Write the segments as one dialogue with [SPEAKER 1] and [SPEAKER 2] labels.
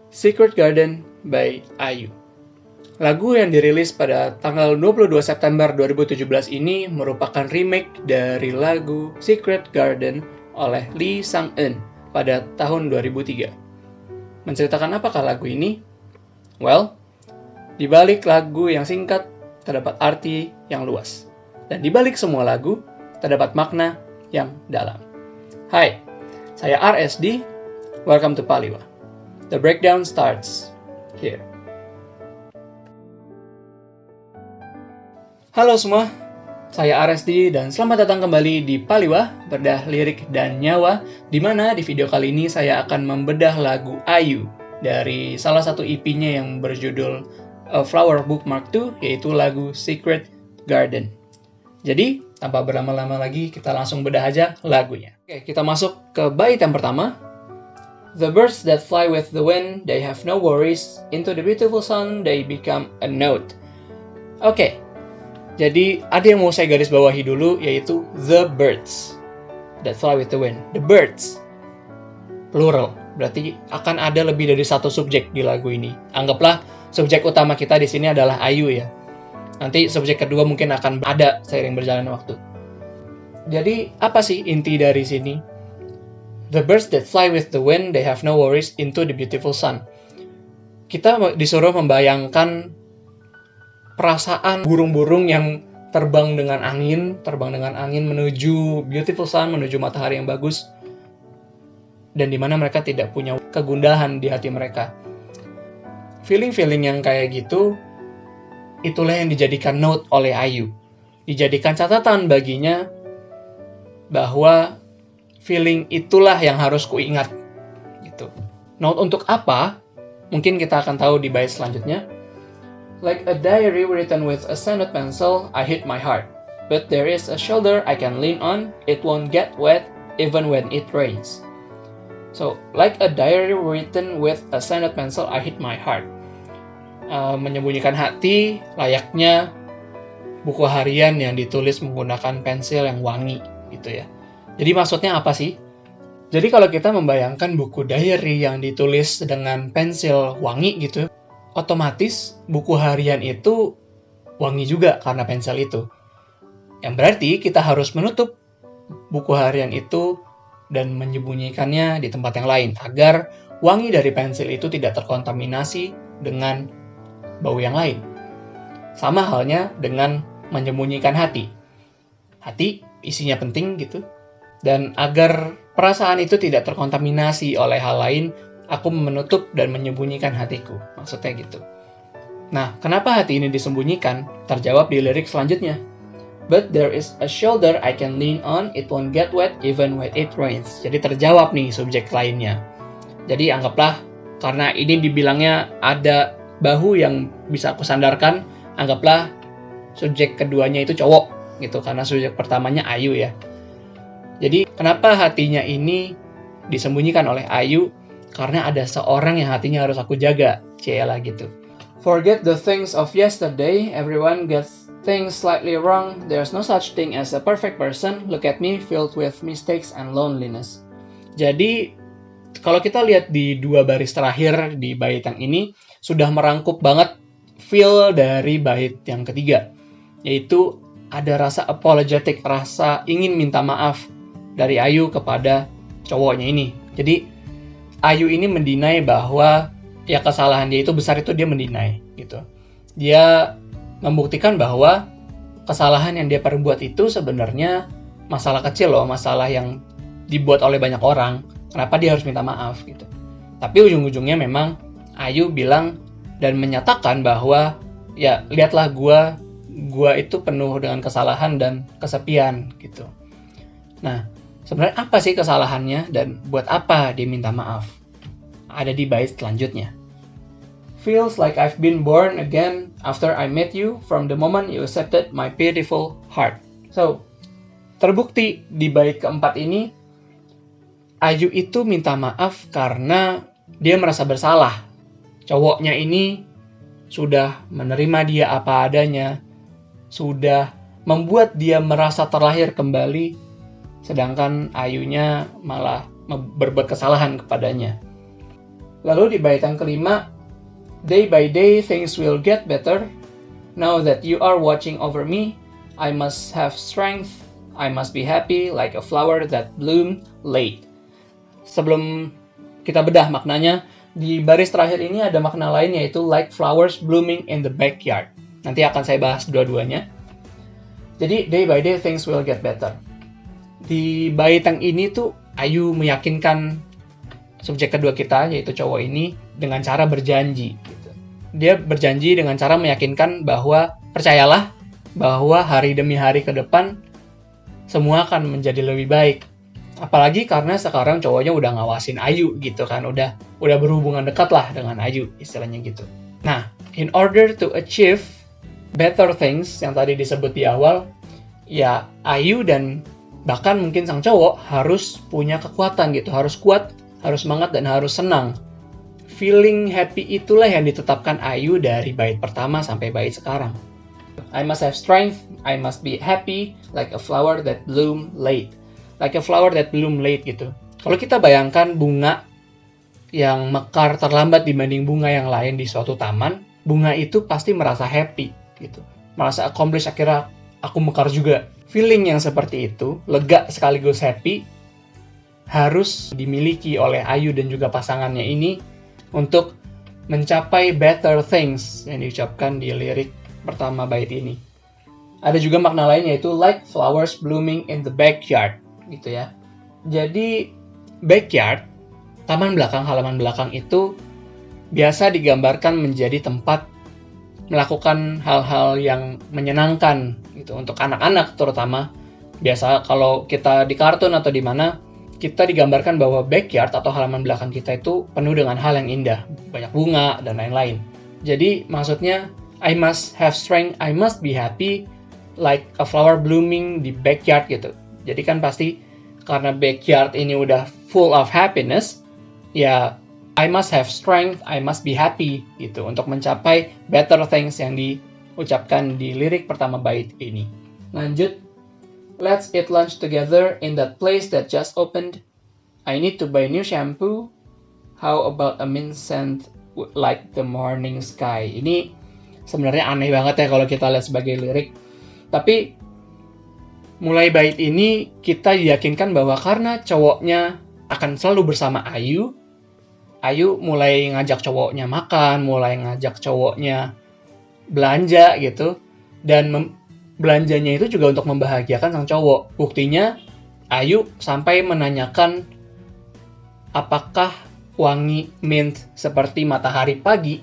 [SPEAKER 1] Secret Garden by IU. Lagu yang dirilis pada tanggal 22 September 2017 ini merupakan remake dari lagu Secret Garden oleh Lee Sang-eun pada tahun 2003. Menceritakan apakah lagu ini? Well, di balik lagu yang singkat terdapat arti yang luas. Dan di balik semua lagu terdapat makna yang dalam. Hai, saya RSD. Welcome to Paliwa. The breakdown starts here. Halo semua, saya RSD dan selamat datang kembali di Paliwa, Bedah Lirik dan Nyawa, di mana di video kali ini saya akan membedah lagu IU dari salah satu EP-nya yang berjudul A Flower Bookmark 2, yaitu lagu Secret Garden. Jadi, tanpa berlama-lama lagi, kita langsung bedah aja lagunya. Oke, kita masuk ke bait yang pertama. The birds that fly with the wind, they have no worries. Into the beautiful sun, they become a note. Oke, jadi ada yang mau saya garis bawahi dulu, yaitu the birds that fly with the wind. The birds, plural, berarti akan ada lebih dari satu subjek di lagu ini. Anggaplah subjek utama kita di sini adalah IU ya. Nanti subjek kedua mungkin akan ada seiring berjalannya waktu. Jadi apa sih inti dari sini? The birds that fly with the wind, they have no worries. Into the beautiful sun. Kita disuruh membayangkan perasaan burung-burung yang terbang dengan angin menuju beautiful sun, menuju matahari yang bagus, dan di mana mereka tidak punya kegundahan di hati mereka. Feeling-feeling yang kayak gitu, itulah yang dijadikan note oleh IU. Dijadikan catatan baginya bahwa feeling itulah yang harus kuingat. Gitu. Note untuk apa? Mungkin kita akan tahu di bait selanjutnya. Like a diary written with a sanded pencil, I hit my heart. But there is a shoulder I can lean on, it won't get wet even when it rains. So, like a diary written with a sanded pencil, I hit my heart. Menyembunyikan hati, layaknya buku harian yang ditulis menggunakan pensil yang wangi, gitu ya. Jadi maksudnya apa sih? Jadi kalau kita membayangkan buku diary yang ditulis dengan pensil wangi gitu, otomatis buku harian itu wangi juga karena pensil itu. Yang berarti kita harus menutup buku harian itu dan menyembunyikannya di tempat yang lain agar wangi dari pensil itu tidak terkontaminasi dengan bau yang lain. Sama halnya dengan menyembunyikan hati. Hati isinya penting gitu. Dan agar perasaan itu tidak terkontaminasi oleh hal lain, aku menutup dan menyembunyikan hatiku. Maksudnya gitu. Nah, kenapa hati ini disembunyikan? Terjawab di lirik selanjutnya. But there is a shoulder I can lean on, it won't get wet even when it rains. Jadi terjawab nih subjek lainnya. Jadi anggaplah, karena ini dibilangnya ada bahu yang bisa aku sandarkan, anggaplah subjek keduanya itu cowok gitu, karena subjek pertamanya IU ya. Jadi kenapa hatinya ini disembunyikan oleh IU? Karena ada seorang yang hatinya harus aku jaga, Ciela gitu. Forget the things of yesterday, everyone gets things slightly wrong, there's no such thing as a perfect person, look at me filled with mistakes and loneliness. Jadi, kalau kita lihat di dua baris terakhir di bait yang ini, sudah merangkup banget feel dari bait yang ketiga. Yaitu ada rasa apologetic, rasa ingin minta maaf dari IU kepada cowoknya ini. Jadi, IU ini mendinai bahwa ya kesalahan dia itu besar, itu dia mendinai gitu. Dia membuktikan bahwa kesalahan yang dia perbuat itu sebenarnya masalah kecil loh, masalah yang dibuat oleh banyak orang. Kenapa dia harus minta maaf gitu. Tapi ujung-ujungnya memang IU bilang dan menyatakan bahwa ya lihatlah gua itu penuh dengan kesalahan dan kesepian gitu. Nah, sebenarnya apa sih kesalahannya dan buat apa dia minta maaf? Ada di bait selanjutnya. Feels like I've been born again after I met you from the moment you accepted my beautiful heart. So, terbukti di bait keempat ini, IU itu minta maaf karena dia merasa bersalah. Cowoknya ini sudah menerima dia apa adanya, sudah membuat dia merasa terlahir kembali, sedangkan IU-nya malah berbuat kesalahan kepadanya. Lalu di bait yang kelima, day by day things will get better. Now that you are watching over me, I must have strength. I must be happy like a flower that bloom late. Sebelum kita bedah maknanya, di baris terakhir ini ada makna lain yaitu like flowers blooming in the backyard. Nanti akan saya bahas dua-duanya. Jadi day by day things will get better. Di bait yang ini tuh Ayu meyakinkan subjek kedua kita yaitu cowok ini dengan cara berjanji. Gitu. Dia berjanji dengan cara meyakinkan bahwa percayalah bahwa hari demi hari ke depan semua akan menjadi lebih baik. Apalagi karena sekarang cowoknya udah ngawasin Ayu gitu kan, udah berhubungan dekat lah dengan Ayu istilahnya gitu. Nah, in order to achieve better things yang tadi disebut di awal, ya Ayu dan bahkan mungkin sang cowok harus punya kekuatan gitu, harus kuat, harus semangat dan harus senang. Feeling happy itulah yang ditetapkan Ayu dari bait pertama sampai bait sekarang. I must have strength, I must be happy like a flower that bloom late. Like a flower that bloom late gitu. Kalau kita bayangkan bunga yang mekar terlambat dibanding bunga yang lain di suatu taman, bunga itu pasti merasa happy gitu. Merasa accomplished, akhirnya aku mekar juga. Feeling yang seperti itu, lega sekaligus happy, harus dimiliki oleh Ayu dan juga pasangannya ini untuk mencapai better things yang diucapkan di lirik pertama bait ini. Ada juga makna lain yaitu like flowers blooming in the backyard. Gitu ya. Jadi backyard, taman belakang, halaman belakang itu biasa digambarkan menjadi tempat melakukan hal-hal yang menyenangkan gitu untuk anak-anak terutama. Biasa kalau kita di kartun atau di mana kita digambarkan bahwa backyard atau halaman belakang kita itu penuh dengan hal yang indah, banyak bunga dan lain-lain. Jadi maksudnya I must have strength, I must be happy like a flower blooming di backyard gitu. Jadi kan pasti karena backyard ini udah full of happiness, ya I must have strength, I must be happy gitu untuk mencapai better things yang diucapkan di lirik pertama bait ini. Lanjut, let's eat lunch together in that place that just opened. I need to buy new shampoo. How about a mint scent like the morning sky? Ini sebenarnya aneh banget ya kalau kita lihat sebagai lirik. Tapi mulai bait ini kita diyakinkan bahwa karena cowoknya akan selalu bersama Ayu mulai ngajak cowoknya makan, mulai ngajak cowoknya belanja gitu. Dan belanjanya itu juga untuk membahagiakan sang cowok. Buktinya Ayu sampai menanyakan apakah wangi mint seperti matahari pagi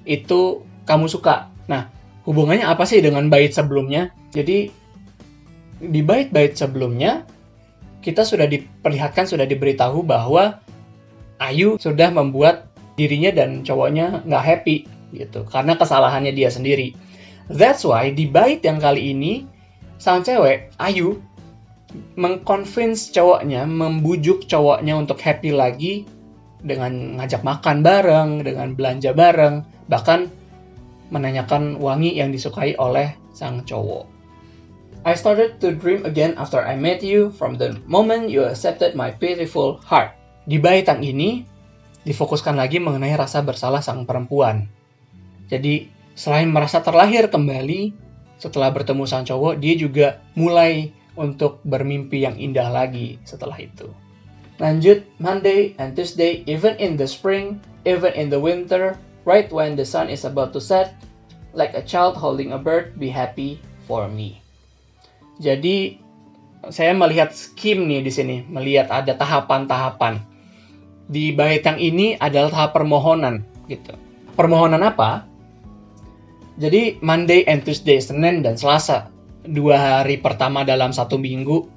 [SPEAKER 1] itu kamu suka. Nah, hubungannya apa sih dengan bait sebelumnya? Jadi, di bait-bait sebelumnya, kita sudah diperlihatkan, sudah diberitahu bahwa Ayu sudah membuat dirinya dan cowoknya nggak happy, gitu. Karena kesalahannya dia sendiri. That's why, di bait yang kali ini, sang cewek, Ayu, mengconvince cowoknya, membujuk cowoknya untuk happy lagi dengan ngajak makan bareng, dengan belanja bareng, bahkan menanyakan wangi yang disukai oleh sang cowok. I started to dream again after I met you from the moment you accepted my pitiful heart. Di bait yang ini difokuskan lagi mengenai rasa bersalah sang perempuan. Jadi selain merasa terlahir kembali setelah bertemu sang cowok, dia juga mulai untuk bermimpi yang indah lagi setelah itu. Lanjut, Monday and Tuesday, even in the spring, even in the winter, right when the sun is about to set, like a child holding a bird, be happy for me. Jadi, saya melihat scheme nih di sini, melihat ada tahapan-tahapan. Di bait yang ini adalah tahap permohonan, gitu. Permohonan apa? Jadi, Monday and Tuesday, Senin dan Selasa, 2 hari pertama dalam 1 minggu,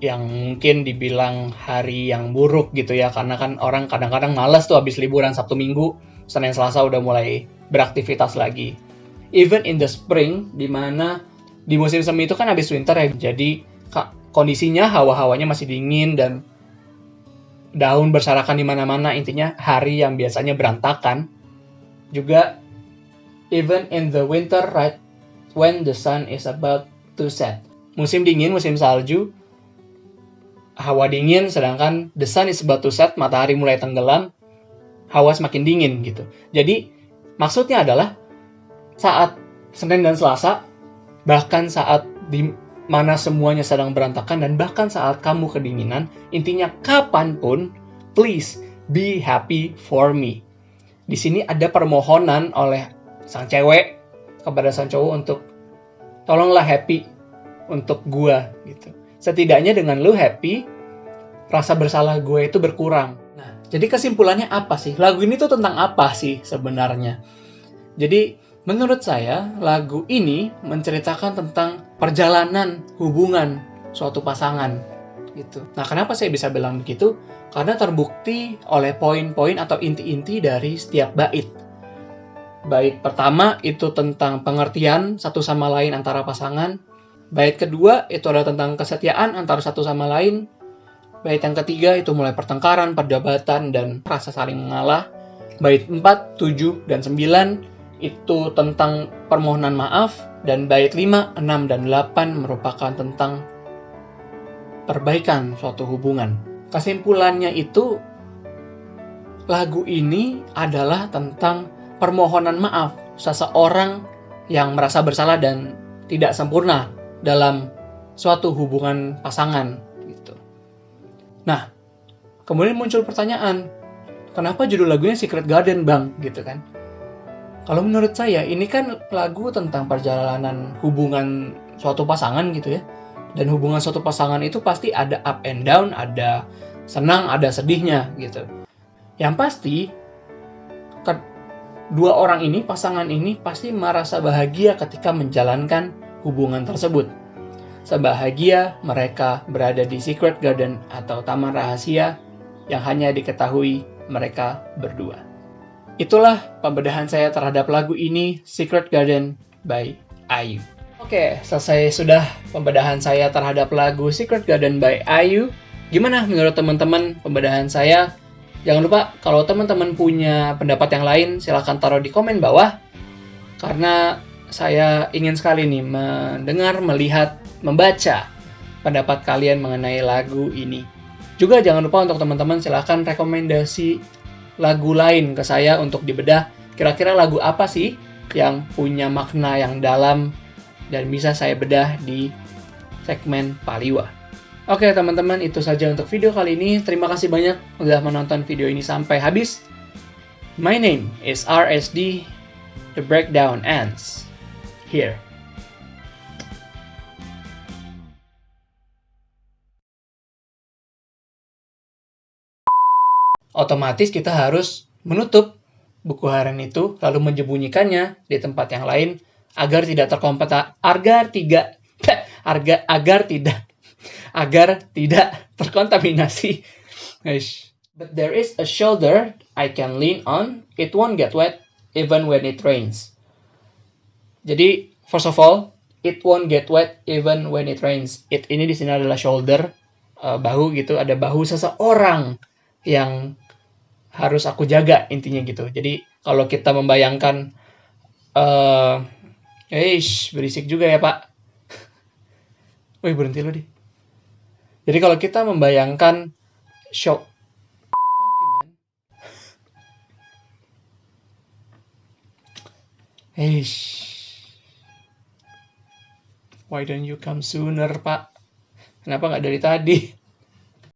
[SPEAKER 1] yang mungkin dibilang hari yang buruk gitu ya, karena kan orang kadang-kadang malas tuh habis liburan Sabtu Minggu, Senin Selasa udah mulai beraktivitas lagi. Even in the spring, di mana di musim semi itu kan habis winter ya, jadi kondisinya hawa-hawanya masih dingin dan daun berserakan di mana-mana, intinya hari yang biasanya berantakan. Juga even in the winter, right when the sun is about to set. Musim dingin, musim salju, hawa dingin, sedangkan the sun is about to set, matahari mulai tenggelam. hawa semakin dingin gitu. Jadi maksudnya adalah saat Senin dan Selasa, bahkan saat di mana semuanya sedang berantakan, dan bahkan saat kamu kedinginan, intinya kapanpun, please be happy for me. Di sini ada permohonan oleh sang cewek kepada sang cowok untuk tolonglah happy untuk gua gitu. Setidaknya dengan lu happy, rasa bersalah gue itu berkurang. Nah, jadi kesimpulannya apa sih? Lagu ini tuh tentang apa sih sebenarnya? Jadi, menurut saya, lagu ini menceritakan tentang perjalanan hubungan suatu pasangan gitu. Nah, kenapa saya bisa bilang begitu? Karena terbukti oleh poin-poin atau inti-inti dari setiap bait. Bait pertama itu tentang pengertian satu sama lain antara pasangan. Bait kedua itu adalah tentang kesetiaan antara satu sama lain. Bait yang ketiga itu mulai pertengkaran, perdebatan, dan rasa saling mengalah. Bait 4, 7, dan 9 itu tentang permohonan maaf. Dan bait 5, 6, dan 8 merupakan tentang perbaikan suatu hubungan. Kesimpulannya itu, lagu ini adalah tentang permohonan maaf seseorang yang merasa bersalah dan tidak sempurna dalam suatu hubungan pasangan gitu. Nah, kemudian muncul pertanyaan, kenapa judul lagunya Secret Garden, Bang? Gitu kan. Kalau menurut saya, ini kan lagu tentang perjalanan hubungan suatu pasangan gitu ya. Dan hubungan suatu pasangan itu pasti ada up and down, ada senang, ada sedihnya gitu. Yang pasti, dua orang ini, pasangan ini pasti merasa bahagia ketika menjalankan hubungan tersebut. Sebahagia mereka berada di Secret Garden atau taman rahasia yang hanya diketahui mereka berdua. Itulah pembedahan saya terhadap lagu ini, Secret Garden by IU. Oke, selesai sudah pembedahan saya terhadap lagu Secret Garden by IU. Gimana menurut teman-teman pembedahan saya? Jangan lupa kalau teman-teman punya pendapat yang lain, silahkan taruh di komen bawah. Karena saya ingin sekali nih mendengar, melihat, membaca pendapat kalian mengenai lagu ini. Juga jangan lupa untuk teman-teman silahkan rekomendasi lagu lain ke saya untuk dibedah. Kira-kira lagu apa sih yang punya makna yang dalam dan bisa saya bedah di segmen Paliwa. Oke teman-teman, itu saja untuk video kali ini. Terima kasih banyak sudah menonton video ini sampai habis. My name is RSD. The breakdown ends here. Otomatis kita harus menutup buku harian itu lalu menyembunyikannya di tempat yang lain agar tidak terkontaminasi. But there is a shoulder I can lean on. It won't get wet even when it rains. Jadi first of all, it won't get wet even when it rains. It ini di sini adalah shoulder, bahu gitu. Ada bahu seseorang yang harus aku jaga intinya gitu. Jadi kalau kita membayangkan berisik juga ya Pak. Wih berhenti lu deh. Jadi kalau kita membayangkan why don't you come sooner Pak? Kenapa nggak dari tadi?